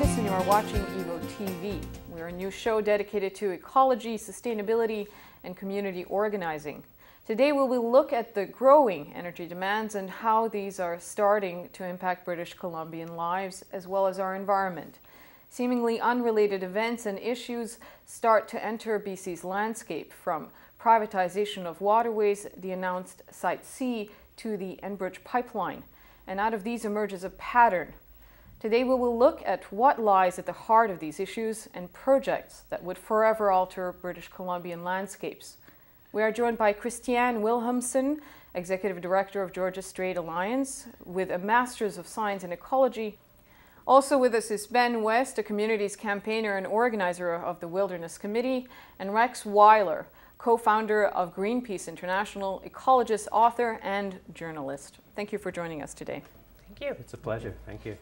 Arkus and you are watching EVOTV. We're a new show dedicated to ecology, sustainability, and community organizing. Today we will look at the growing energy demands and how these are starting to impact British Columbian lives as well as our environment. Seemingly unrelated events and issues start to enter BC's landscape, from privatization of waterways, the announced Site C, to the Enbridge pipeline. And out of these emerges a pattern. Today we will look at what lies at the heart of these issues and projects that would forever alter British Columbian landscapes. We are joined by Christianne Wihelmson, Executive Director of Georgia Strait Alliance, with a Master's of Science in Ecology. Also with us is Ben West, a communities campaigner and organizer of the Wilderness Committee, and Rex Weyler, co-founder of Greenpeace International, ecologist, author, and journalist. Thank you for joining us today. Thank you. It's a pleasure. Thank you.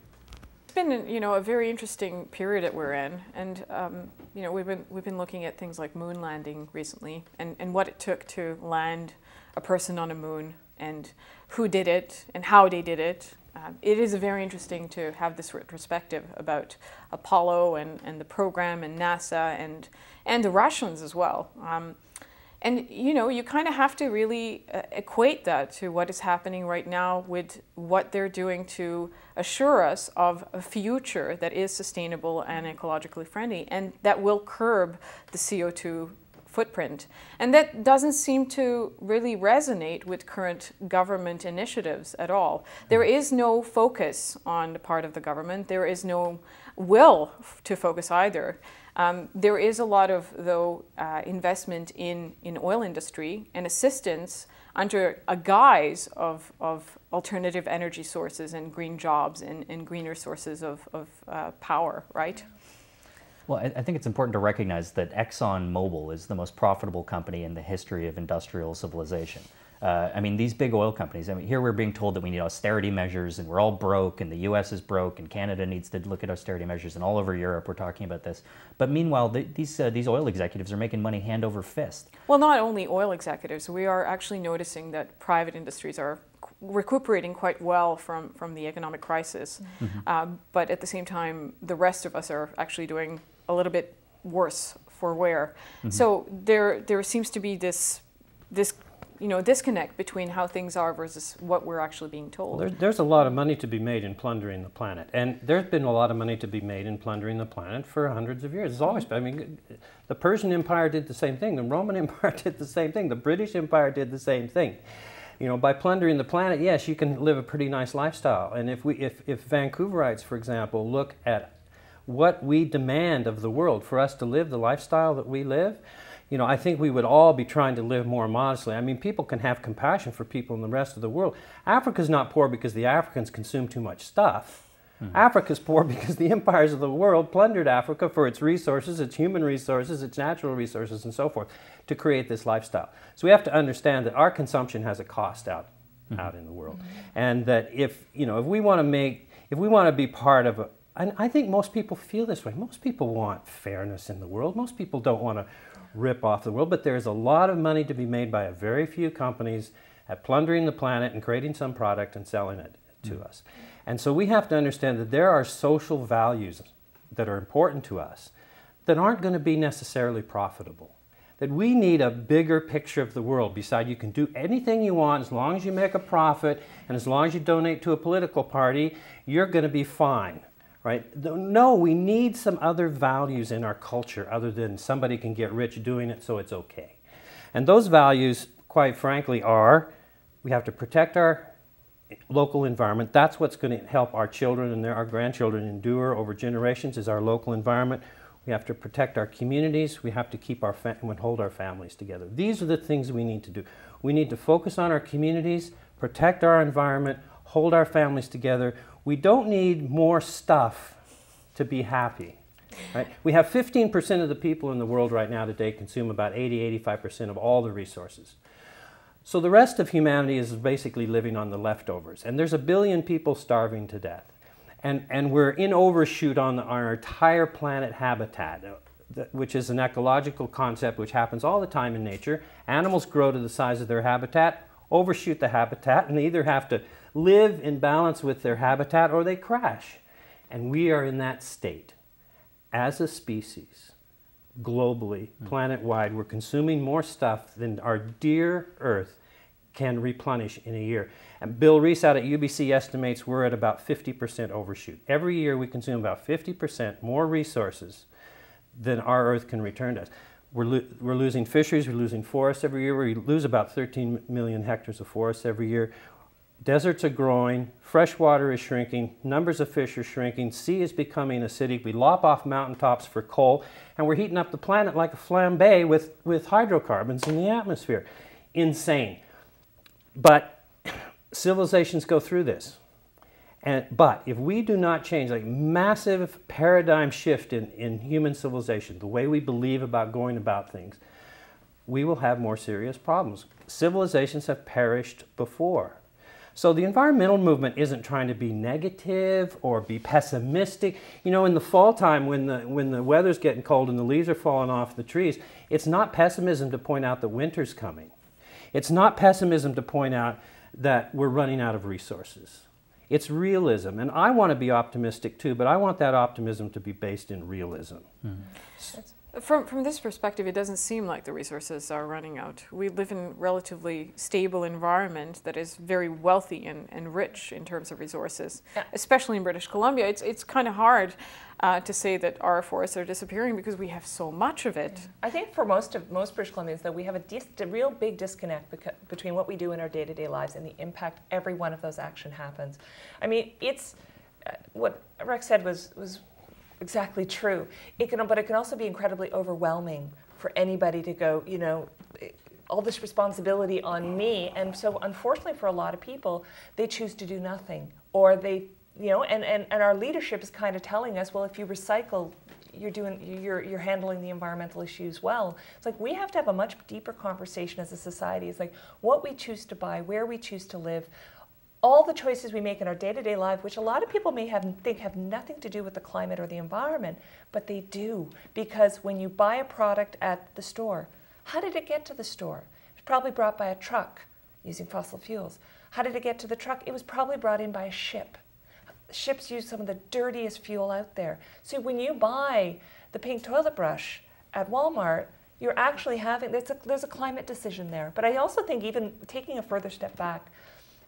It's been, a very interesting period that we're in, and we've been looking at things like moon landing recently, and what it took to land a person on a moon, and who did it, and how they did it. It is very interesting to have this retrospective about Apollo and the program and NASA and the Russians as well. And you kind of have to really equate that to what is happening right now with what they're doing to assure us of a future that is sustainable and ecologically friendly, and that will curb the CO2 footprint. And that doesn't seem to really resonate with current government initiatives at all. There is no focus on the part of the government. There is no will to focus either. There is a lot of, though, investment in oil industry and assistance under a guise of alternative energy sources and green jobs and greener sources of power, right? Well, I think it's important to recognize that ExxonMobil is the most profitable company in the history of industrial civilization. These big oil companies, here we're being told that we need austerity measures and we're all broke and the US is broke and Canada needs to look at austerity measures, and all over Europe we're talking about this. But meanwhile, these oil executives are making money hand over fist. Well, not only oil executives, we are actually noticing that private industries are recuperating quite well from the economic crisis. Mm-hmm. But at the same time, the rest of us are actually doing a little bit worse for wear. Mm-hmm. So there seems to be this disconnect between how things are versus what we're actually being told. Well, there's a lot of money to be made in plundering the planet, and there's been a lot of money to be made in plundering the planet for hundreds of years. It's always been. The Persian Empire did the same thing. The Roman Empire did the same thing. The British Empire did the same thing. By plundering the planet, yes, you can live a pretty nice lifestyle. And if Vancouverites, for example, look at what we demand of the world for us to live the lifestyle that we live, I think we would all be trying to live more modestly. People can have compassion for people in the rest of the world. Africa's not poor because the Africans consume too much stuff. Mm-hmm. Africa's poor because the empires of the world plundered Africa for its resources, its human resources, its natural resources, and so forth, to create this lifestyle. So we have to understand that our consumption has a cost out in the world. Mm-hmm. And that if we want to be part of and I think most people feel this way. Most people want fairness in the world. Most people don't want to rip off the world, but there's a lot of money to be made by a very few companies at plundering the planet and creating some product and selling it to us. And so we have to understand that there are social values that are important to us that aren't going to be necessarily profitable. That we need a bigger picture of the world beside you can do anything you want as long as you make a profit and as long as you donate to a political party, you're going to be fine. Right? No, we need some other values in our culture other than somebody can get rich doing it, so it's okay. And those values, quite frankly, are we have to protect our local environment. That's what's going to help our children and our grandchildren endure over generations, is our local environment. We have to protect our communities. We have to keep and hold our families together. These are the things we need to do. We need to focus on our communities, protect our environment, hold our families together. We don't need more stuff to be happy. Right? We have 15% of the people in the world right now today consume about 85% of all the resources. So the rest of humanity is basically living on the leftovers. And there's 1 billion people starving to death. And we're in overshoot on our entire planet habitat, which is an ecological concept which happens all the time in nature. Animals grow to the size of their habitat, overshoot the habitat, and they either have to live in balance with their habitat or they crash. And we are in that state as a species, globally, planet-wide. We're consuming more stuff than our dear Earth can replenish in a year. And Bill Reese out at UBC estimates we're at about 50% overshoot. Every year we consume about 50% more resources than our Earth can return to us. We're losing fisheries, we're losing forests every year. We lose about 13 million hectares of forests every year. Deserts are growing, fresh water is shrinking, numbers of fish are shrinking, sea is becoming acidic, we lop off mountaintops for coal, and we're heating up the planet like a flambe with hydrocarbons in the atmosphere. Insane. But civilizations go through this. But if we do not change, like massive paradigm shift in human civilization, the way we believe about going about things, we will have more serious problems. Civilizations have perished before. So the environmental movement isn't trying to be negative or be pessimistic. You know, in the fall time when the weather's getting cold and the leaves are falling off the trees, it's not pessimism to point out that winter's coming. It's not pessimism to point out that we're running out of resources. It's realism. And I want to be optimistic too, but I want that optimism to be based in realism. From this perspective, it doesn't seem like the resources are running out. We live in a relatively stable environment that is very wealthy and rich in terms of resources, especially in British Columbia. It's kind of hard to say that our forests are disappearing because we have so much of it. I think for most British Columbians, though, we have a real big disconnect between what we do in our day-to-day lives and the impact every one of those actions happens. I mean, it's what Rex said was exactly true. But it can also be incredibly overwhelming for anybody to go, you know, all this responsibility on me. And so unfortunately for a lot of people, they choose to do nothing. Or they, you know, and our leadership is kind of telling us, well, if you recycle, you're handling the environmental issues well. It's like we have to have a much deeper conversation as a society. It's like what we choose to buy, where we choose to live, all the choices we make in our day-to-day life, which a lot of people may think have nothing to do with the climate or the environment, but they do. Because when you buy a product at the store, how did it get to the store? It was probably brought by a truck using fossil fuels. How did it get to the truck? It was probably brought in by a ship. Ships use some of the dirtiest fuel out there. So when you buy the pink toilet brush at Walmart, you're actually having, there's a climate decision there. But I also think even taking a further step back,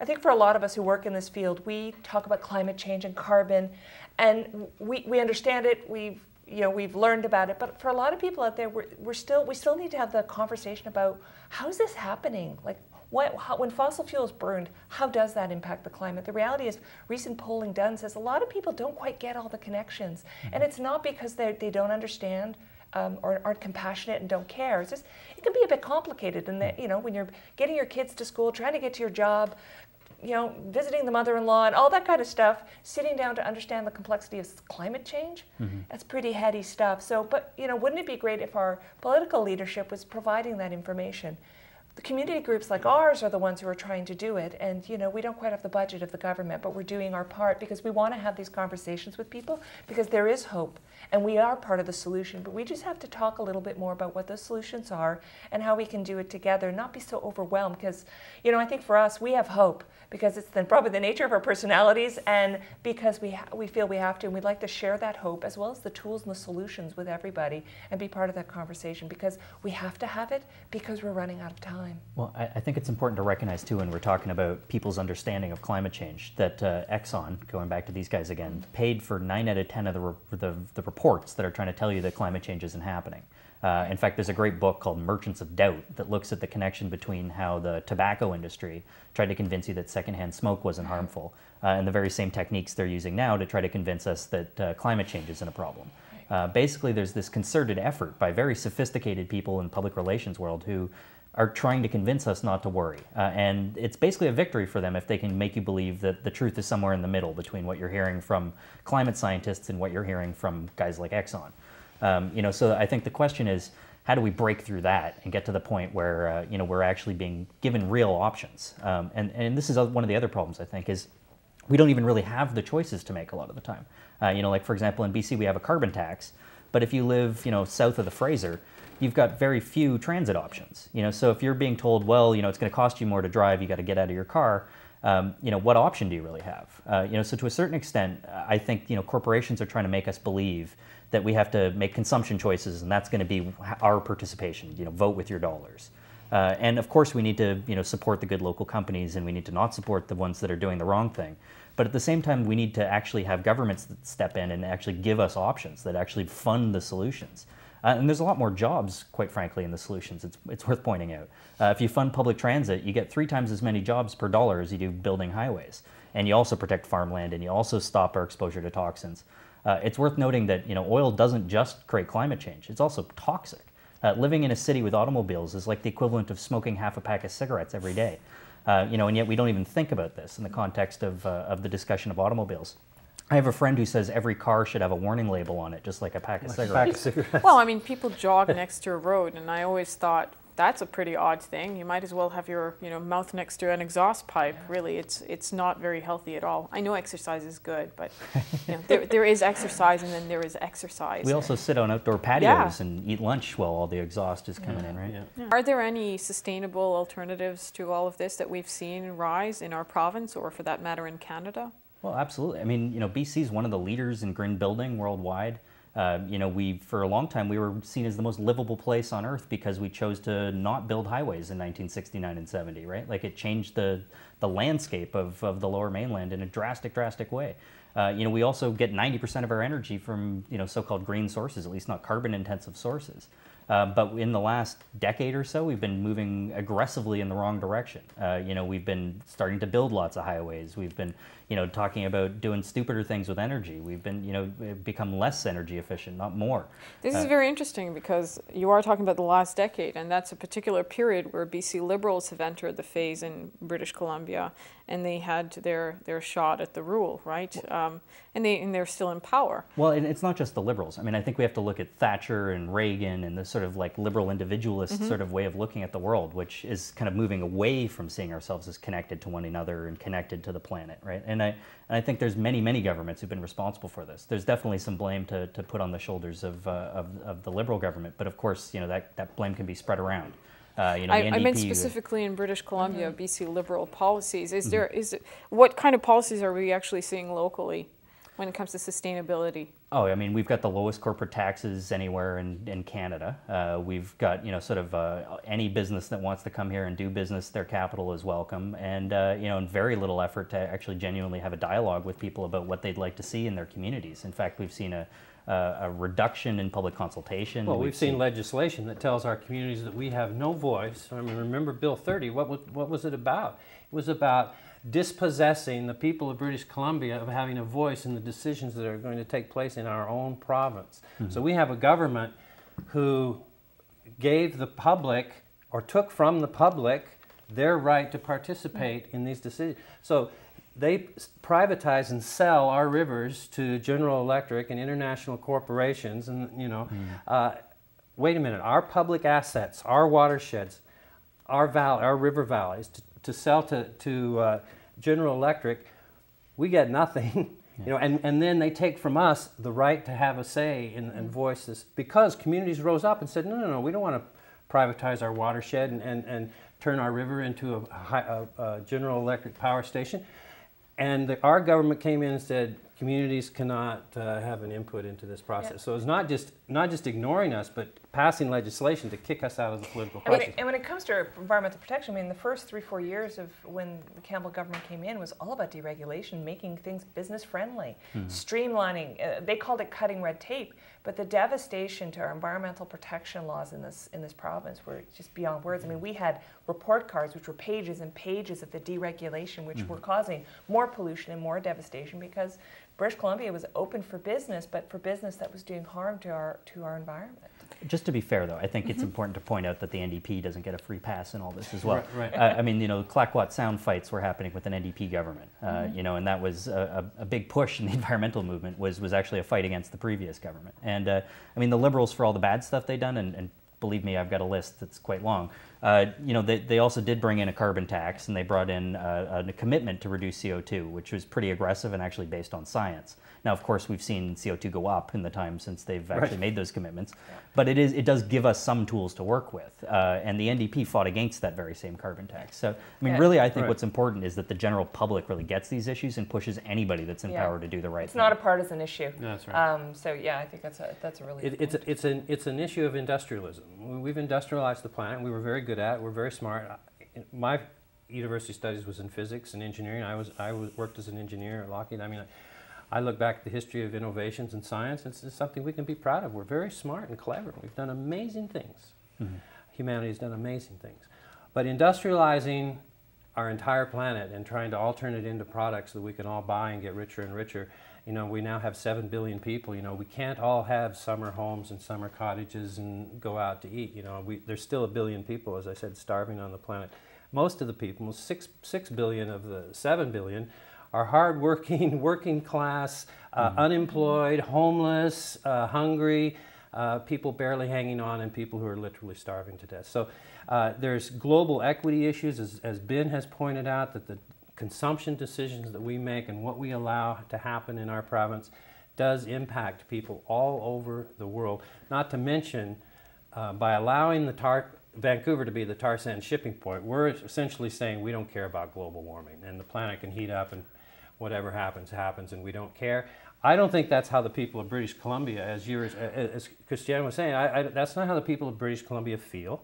I think for a lot of us who work in this field, we talk about climate change and carbon, and we understand it. We've learned about it. But for a lot of people out there, we still need to have the conversation about how is this happening? Like, when fossil fuel is burned, how does that impact the climate? The reality is, recent polling done says a lot of people don't quite get all the connections, and it's not because they don't understand. Or aren't compassionate and don't care. It's just, it can be a bit complicated, and that, you know, when you're getting your kids to school, trying to get to your job, you know, visiting the mother-in-law and all that kind of stuff, sitting down to understand the complexity of climate change, that's pretty heady stuff. So, but, you know, wouldn't it be great if our political leadership was providing that information? The community groups like ours are the ones who are trying to do it, and you know, we don't quite have the budget of the government, but we're doing our part because we want to have these conversations with people because there is hope and we are part of the solution, but we just have to talk a little bit more about what those solutions are and how we can do it together, not be so overwhelmed, because you know, I think for us we have hope because it's probably the nature of our personalities, and because we feel we have to, and we'd like to share that hope as well as the tools and the solutions with everybody and be part of that conversation, because we have to have it because we're running out of time. Well, I think it's important to recognize too, when we're talking about people's understanding of climate change, that Exxon, going back to these guys again, paid for 9 out of 10 of the reports that are trying to tell you that climate change isn't happening. In fact, there's a great book called Merchants of Doubt that looks at the connection between how the tobacco industry tried to convince you that secondhand smoke wasn't harmful, and the very same techniques they're using now to try to convince us that climate change isn't a problem. Basically, there's this concerted effort by very sophisticated people in the public relations world who are trying to convince us not to worry. And it's basically a victory for them if they can make you believe that the truth is somewhere in the middle between what you're hearing from climate scientists and what you're hearing from guys like Exxon. You know, so I think the question is, how do we break through that and get to the point where you know, we're actually being given real options? And this is one of the other problems, I think, is we don't even really have the choices to make a lot of the time. You know, like for example, in BC we have a carbon tax, but if you live, you know, south of the Fraser, you've got very few transit options. You know, so if you're being told, well, you know, it's going to cost you more to drive, you got to get out of your car, what option do you really have? So to a certain extent, I think, corporations are trying to make us believe that we have to make consumption choices, and that's going to be our participation, vote with your dollars. And of course, we need to, support the good local companies, and we need to not support the ones that are doing the wrong thing. But at the same time, we need to actually have governments that step in and actually give us options, that actually fund the solutions. And there's a lot more jobs, quite frankly, in the solutions. It's worth pointing out. If you fund public transit, you get 3 times as many jobs per dollar as you do building highways. And you also protect farmland, and you also stop our exposure to toxins. It's worth noting that oil doesn't just create climate change. It's also toxic. Living in a city with automobiles is like the equivalent of smoking half a pack of cigarettes every day. And yet we don't even think about this in the context of the discussion of automobiles. I have a friend who says every car should have a warning label on it, just like a pack of cigarettes. Well, I mean, people jog next to a road, and I always thought that's a pretty odd thing. You might as well have your mouth next to an exhaust pipe. Really, it's not very healthy at all. I know exercise is good, but there is exercise, and then there is exercise. We also sit on outdoor patios and eat lunch while all the exhaust is coming in, right? Yeah. Are there any sustainable alternatives to all of this that we've seen rise in our province, or for that matter in Canada? Well, absolutely. I mean, BC is one of the leaders in green building worldwide. For a long time, we were seen as the most livable place on earth because we chose to not build highways in 1969 and 70, right? Like, it changed the landscape of the Lower Mainland in a drastic way. We also get 90% of our energy from, so-called green sources, at least not carbon-intensive sources. But in the last decade or so, we've been moving aggressively in the wrong direction. We've been starting to build lots of highways. We've been, talking about doing stupider things with energy. We've been, become less energy efficient, not more. This is very interesting because you are talking about the last decade, and that's a particular period where BC Liberals have entered the phase in British Columbia, and they had their shot at the rule, right? And they're still in power. Well, it's not just the Liberals. I mean, I think we have to look at Thatcher and Reagan and this sort of like liberal individualist sort of way of looking at the world, which is kind of moving away from seeing ourselves as connected to one another and connected to the planet, right? And I think there's many governments who've been responsible for this. There's definitely some blame to put on the shoulders of the Liberal government, but of course, that blame can be spread around. I meant specifically in British Columbia, BC Liberal policies. What kind of policies are we actually seeing locally when it comes to sustainability? Oh, I mean, we've got the lowest corporate taxes anywhere in Canada. We've got, any business that wants to come here and do business, their capital is welcome. And, and very little effort to actually genuinely have a dialogue with people about what they'd like to see in their communities. In fact, we've seen a reduction in public consultation. Well, we've seen legislation that tells our communities that we have no voice. I mean, remember Bill 30, what was it about? It was about dispossessing the people of British Columbia of having a voice in the decisions that are going to take place in our own province. So we have a government who gave the public, or took from the public, their right to participate in these decisions. So they privatize and sell our rivers to General Electric and international corporations, and wait a minute, our public assets, our watersheds, our river valleys, to sell to General Electric, we get nothing, and then they take from us the right to have a say and voice this, because communities rose up and said, no, we don't want to privatize our watershed and turn our river into a General Electric power station. And our government came in and said, communities cannot have an input into this process. Yeah. So it's not just ignoring us, but passing legislation to kick us out of the political process. And when it comes to environmental protection, I mean, the first 3-4 years of when the Campbell government came in was all about deregulation, making things business friendly, streamlining. They called it cutting red tape, but the devastation to our environmental protection laws in this province were just beyond words. I mean, we had report cards which were pages and pages of the deregulation, which were causing more pollution and more devastation because British Columbia was open for business, but for business that was doing harm to our environment. Just to be fair, though, I think it's important to point out that the NDP doesn't get a free pass in all this as well. Right. I mean, the Clayoquot Sound fights were happening with an NDP government, and that was a big push in the environmental movement was actually a fight against the previous government. And I mean, the Liberals, for all the bad stuff they've done, and believe me, I've got a list that's quite long. They also did bring in a carbon tax, and they brought in a commitment to reduce CO2, which was pretty aggressive and actually based on science. Now, of course, we've seen CO2 go up in the time since they've actually made those commitments, but it does give us some tools to work with, and the NDP fought against that very same carbon tax. So, I mean, really, I think what's important is that the general public really gets these issues and pushes anybody that's in power to do the right thing. It's not a partisan issue. No, that's right. So yeah, I think that's a really it's an issue of industrialism. We've industrialized the planet. We were very good at it. We're very smart. My university studies was in physics and engineering. I worked as an engineer at Lockheed. I mean, I look back at the history of innovations in science. It's something we can be proud of. We're very smart and clever. We've done amazing things. Humanity has done amazing things. But industrializing our entire planet and trying to alternate it into products that we can all buy and get richer and richer, we now have 7 billion people. We can't all have summer homes and summer cottages and go out to eat. There's still 1 billion people, as I said, starving on the planet. Most of the people, 6 billion of the 7 billion, are hard-working, working class, unemployed, homeless, hungry, people barely hanging on, and people who are literally starving to death. So there's global equity issues, as Ben has pointed out, that the consumption decisions that we make and what we allow to happen in our province does impact people all over the world. Not to mention, by allowing Vancouver to be the tar sands shipping point, we're essentially saying we don't care about global warming, and the planet can heat up and whatever happens, happens, and we don't care. I don't think that's how the people of British Columbia, as Christianne was saying, that's not how the people of British Columbia feel.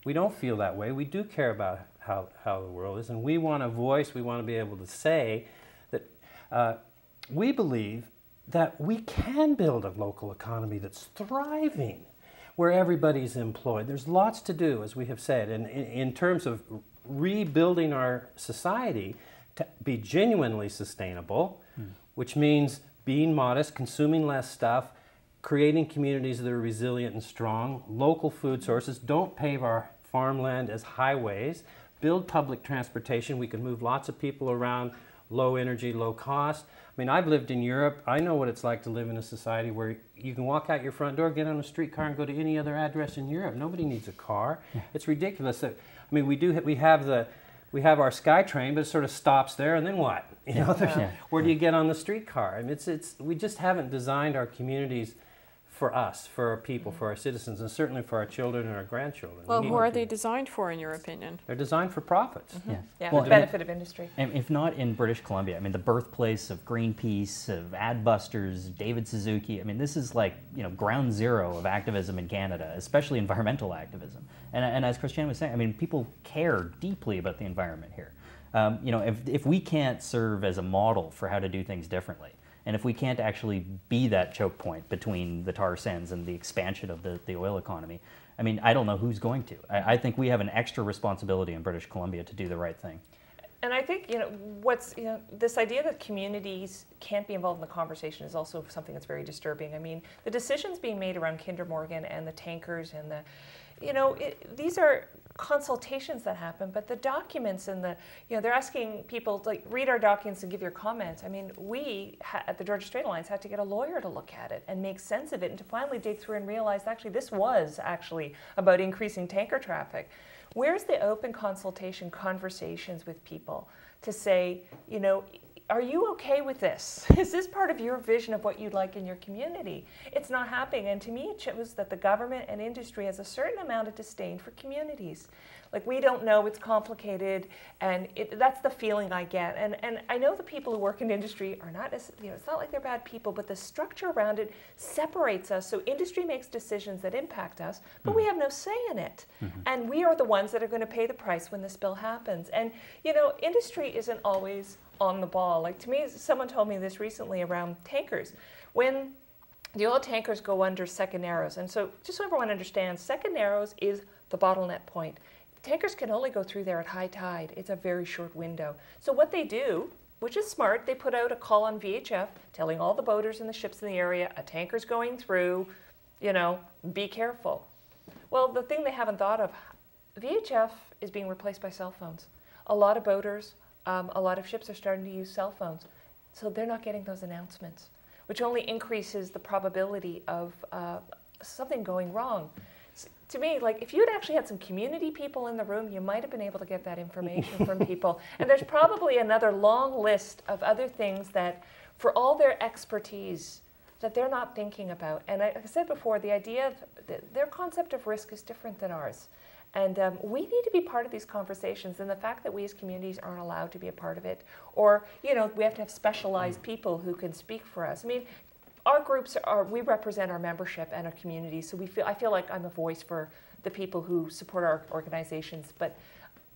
We don't feel that way. We do care about how the world is, and we want a voice. We want to be able to say that we believe that we can build a local economy that's thriving, where everybody's employed. There's lots to do, as we have said, and in terms of rebuilding our society to be genuinely sustainable, which means being modest, consuming less stuff, creating communities that are resilient and strong, local food sources, don't pave our farmland as highways, build public transportation. We can move lots of people around, low energy, low cost. I mean, I've lived in Europe. I know what it's like to live in a society where you can walk out your front door, get on a streetcar, and go to any other address in Europe. Nobody needs a car. It's ridiculous. I mean, we have our SkyTrain, but it sort of stops there, and then what? Where do you get on the streetcar? I mean, we just haven't designed our communities for us, for our people, for our citizens, and certainly for our children and our grandchildren. Well, who are they designed for, in your opinion? They're designed for profits. Well, the benefit of industry. And if not in British Columbia, I mean, the birthplace of Greenpeace, of Adbusters, David Suzuki, I mean, this is like, ground zero of activism in Canada, especially environmental activism. And as Christianne was saying, I mean, people care deeply about the environment here. If we can't serve as a model for how to do things differently, and if we can't actually be that choke point between the tar sands and the expansion of the oil economy, I mean, I don't know who's going to. I think we have an extra responsibility in British Columbia to do the right thing. And I think, this idea that communities can't be involved in the conversation is also something that's very disturbing. I mean, the decisions being made around Kinder Morgan and the tankers and these are consultations that happen, but the documents and they're asking people to read our documents and give your comments. I mean, we at the Georgia Strait Alliance had to get a lawyer to look at it and make sense of it and to finally dig through and realize actually this was actually about increasing tanker traffic. Where's the open consultation conversations with people to say, are you okay with this? Is this part of your vision of what you'd like in your community? It's not happening. And to me, it shows that the government and industry has a certain amount of disdain for communities. Like, we don't know, it's complicated, and that's the feeling I get. And I know the people who work in industry are not, it's not like they're bad people, but the structure around it separates us. So industry makes decisions that impact us, but we have no say in it. And we are the ones that are going to pay the price when the spill happens. And, industry isn't always on the ball. Like, to me, someone told me this recently around tankers. When the oil tankers go under Second Narrows, and so just so everyone understands, Second Narrows is the bottleneck point. Tankers can only go through there at high tide. It's a very short window. So what they do, which is smart, they put out a call on VHF telling all the boaters and the ships in the area, a tanker's going through, be careful. Well, the thing they haven't thought of, VHF is being replaced by cell phones. A lot of boaters, a lot of ships are starting to use cell phones. So they're not getting those announcements, which only increases the probability of something going wrong. to me, like, if you'd actually had some community people in the room, you might have been able to get that information from people. And there's probably another long list of other things that, for all their expertise, that they're not thinking about. And like I said before, the idea of their concept of risk is different than ours. And we need to be part of these conversations. And the fact that we as communities aren't allowed to be a part of it, or, you know, we have to have specialized people who can speak for us. I mean, our groups we represent our membership and our community, so I feel like I'm a voice for the people who support our organizations, but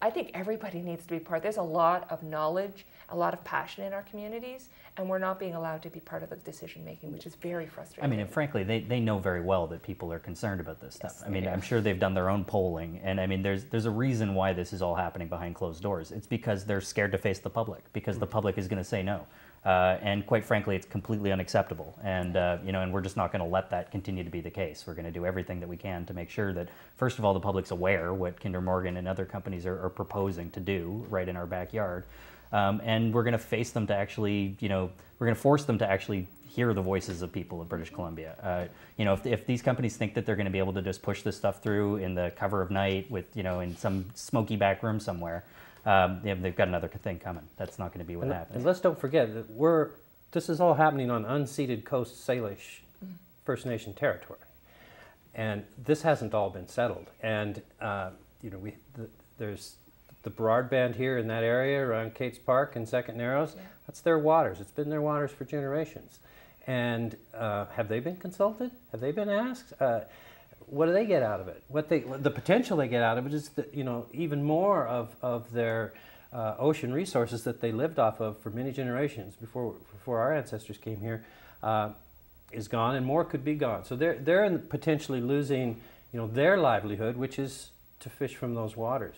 I think everybody needs to be part. There's a lot of knowledge, a lot of passion in our communities, and we're not being allowed to be part of the decision making, which is very frustrating. I mean, and frankly, they know very well that people are concerned about this stuff. I mean, I'm sure they've done their own polling, and I mean, there's a reason why this is all happening behind closed doors. It's because they're scared to face the public, because the public is going to say no. And quite frankly, it's completely unacceptable. And, you know, and we're just not going to let that continue to be the case. We're going to do everything that we can to make sure that, first of all, the public's aware what Kinder Morgan and other companies are proposing to do right in our backyard. And we're going to face them to actually, you know, we're going to force them to actually hear the voices of people of British Columbia. You know, if these companies think that they're going to be able to just push this stuff through in the cover of night with, you know, in some smoky back room somewhere, they've got another thing coming. That's not going to be what happens. And let's don't forget that this is all happening on unceded Coast Salish First Nation territory, and this hasn't all been settled. And you know, there's the broadband here in that area around Kate's Park and Second Narrows. Yeah. That's their waters. It's been their waters for generations. And have they been consulted? Have they been asked? What do they get out of it? The potential they get out of it is that, you know, even more of their ocean resources that they lived off of for many generations before our ancestors came here is gone, and more could be gone. So they're potentially losing, you know, their livelihood, which is to fish from those waters.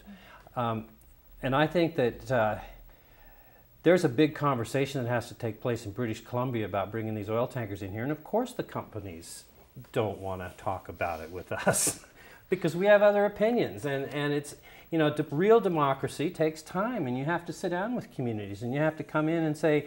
And I think that there's a big conversation that has to take place in British Columbia about bringing these oil tankers in here, and of course the companies don't want to talk about it with us because we have other opinions, and it's, you know, real democracy takes time, and you have to sit down with communities, and you have to come in and say,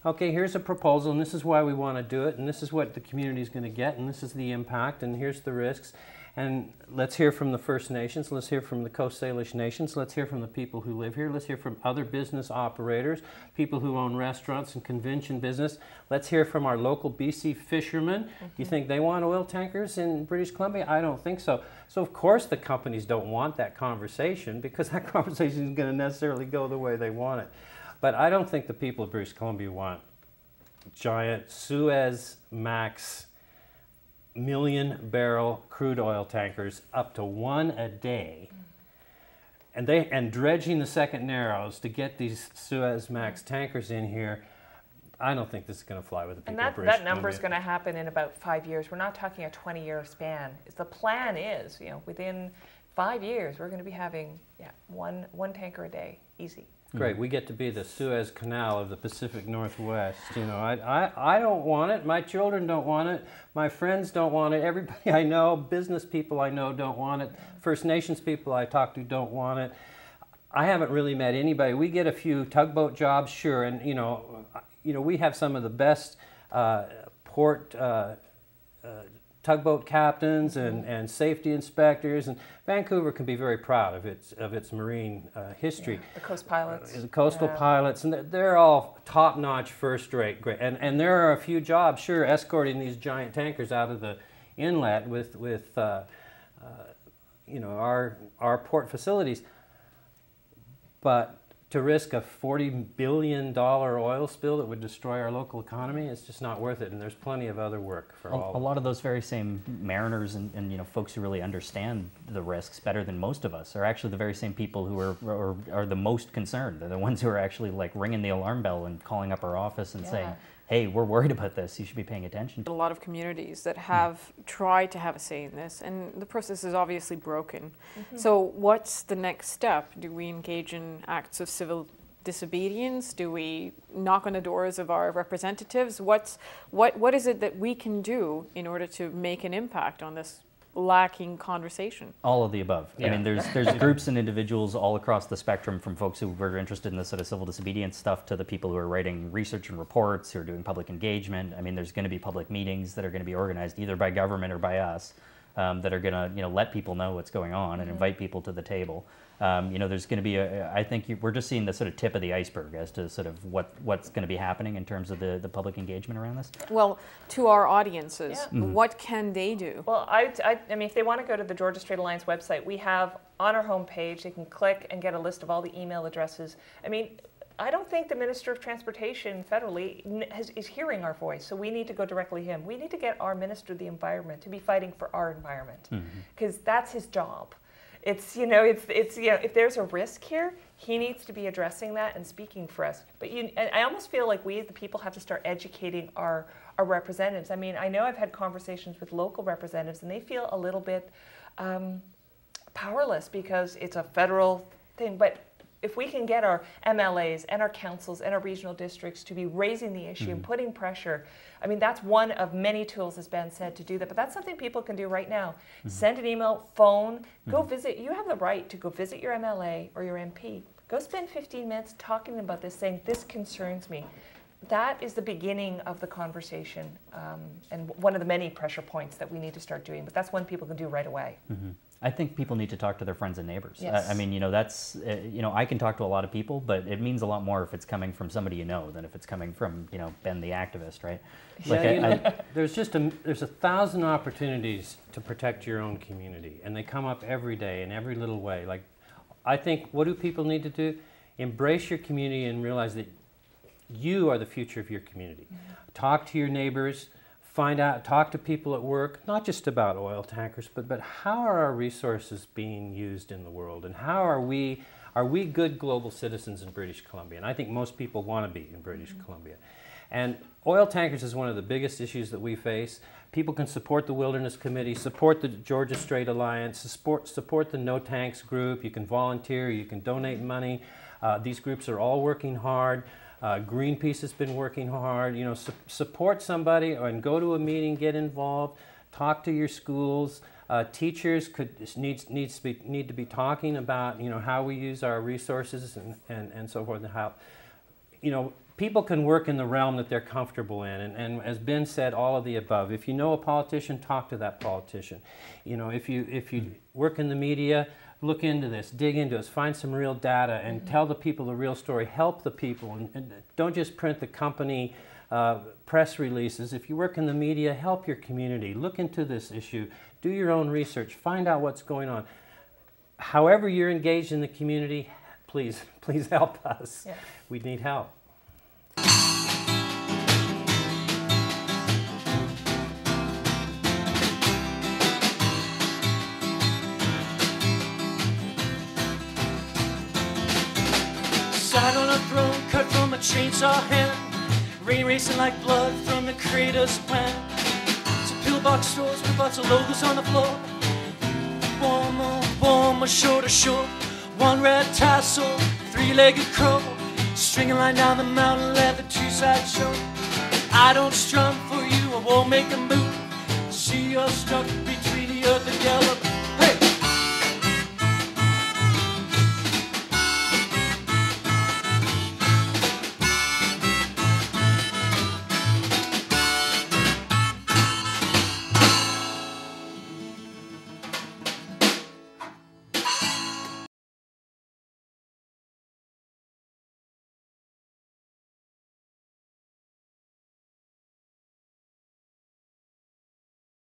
okay, here's a proposal, and this is why we want to do it, and this is what the community is going to get, and this is the impact, and here's the risks. And let's hear from the First Nations, let's hear from the Coast Salish Nations, let's hear from the people who live here, let's hear from other business operators, people who own restaurants and convention business. Let's hear from our local BC fishermen. Do you think they want oil tankers in British Columbia? I don't think so. So of course the companies don't want that conversation, because that conversation is going to necessarily go the way they want it. But I don't think the people of British Columbia want giant Suez Max million-barrel crude oil tankers, up to one a day, and dredging the Second Narrows to get these Suez Max tankers in here. I don't think this is going to fly with the people of British Columbia. And that number is going to happen in about 5 years. We're not talking a 20-year span. The plan is, you know, within 5 years, we're going to be having one tanker a day, easy. Great, we get to be the Suez Canal of the Pacific Northwest. You know, I don't want it, my children don't want it, my friends don't want it, everybody I know, business people I know don't want it, First Nations people I talk to don't want it. I haven't really met anybody. We get a few tugboat jobs, sure, and you know, we have some of the best port tugboat captains and safety inspectors, and Vancouver can be very proud of its marine history. Yeah, the coast pilots. The coastal pilots, and they're all top-notch, first-rate, great. And there are a few jobs, sure, escorting these giant tankers out of the inlet with you know, our port facilities. But to risk a $40 billion oil spill that would destroy our local economy, it's just not worth it. And there's plenty of other work for all. A lot of those very same mariners and you know, folks who really understand the risks better than most of us are actually the very same people who are the most concerned. They're the ones who are actually like ringing the alarm bell and calling up our office and saying, hey, we're worried about this, you should be paying attention. A lot of communities that have tried to have a say in this, and the process is obviously broken. So what's the next step? Do we engage in acts of civil disobedience? Do we knock on the doors of our representatives? What is it that we can do in order to make an impact on this lacking conversation? All of the above. Yeah. I mean, there's groups and individuals all across the spectrum, from folks who were interested in the sort of civil disobedience stuff to the people who are writing research and reports, who are doing public engagement. I mean, there's going to be public meetings that are going to be organized either by government or by us that are going to let people know what's going on and invite people to the table. There's going to be I think we're just seeing the sort of tip of the iceberg as to sort of what's going to be happening in terms of the public engagement around this. Well, to our audiences, what can they do? Well, I mean, if they want to go to the Georgia Strait Alliance website, we have on our homepage, they can click and get a list of all the email addresses. I mean, I don't think the Minister of Transportation federally is hearing our voice, so we need to go directly to him. We need to get our Minister of the Environment to be fighting for our environment, because that's his job. It's if there's a risk here, he needs to be addressing that and speaking for us. But and I almost feel like we, the people, have to start educating our representatives. I mean, I know I've had conversations with local representatives, and they feel a little bit powerless because it's a federal thing. But if we can get our MLAs and our councils and our regional districts to be raising the issue and putting pressure, I mean, that's one of many tools, as Ben said, to do that. But that's something people can do right now. Send an email, phone, go visit. You have the right to go visit your MLA or your MP. Go spend 15 minutes talking about this, saying, this concerns me. That is the beginning of the conversation, and one of the many pressure points that we need to start doing. But that's one people can do right away. I think people need to talk to their friends and neighbors. Yes. I mean, that's, I can talk to a lot of people, but it means a lot more if it's coming from somebody you know than if it's coming from, Ben the activist, right? There's 1,000 opportunities to protect your own community, and they come up every day in every little way. Like, I think, what do people need to do? Embrace your community and realize that you are the future of your community. Talk to your neighbors. Find out, talk to people at work, not just about oil tankers, but how are our resources being used in the world, and how are we good global citizens in British Columbia? And I think most people want to be in British Columbia. And oil tankers is one of the biggest issues that we face. People can support the Wilderness Committee, support the Georgia Strait Alliance, support the No Tanks group. You can volunteer, you can donate money. These groups are all working hard. Greenpeace has been working hard. Support somebody and go to a meeting, get involved, talk to your schools. Teachers need to be talking about how we use our resources and so forth, and how people can work in the realm that they're comfortable in. And as Ben said, all of the above. If you know a politician, talk to that politician. If you work in the media, look into this, dig into this, find some real data, and tell the people the real story. Help the people, and don't just print the company press releases. If you work in the media, help your community. Look into this issue. Do your own research. Find out what's going on. However you're engaged in the community, please help us. Yeah. We need help. Sat on a throne, cut from a chainsaw hand, rain racing like blood from the creator's plan. Some pillbox stores with lots of logos on the floor. Warm, shore to shore. One red tassel, three-legged crow, stringing line down the mountain, left a two-side show. I don't strum for you, I won't make a move. See us struck between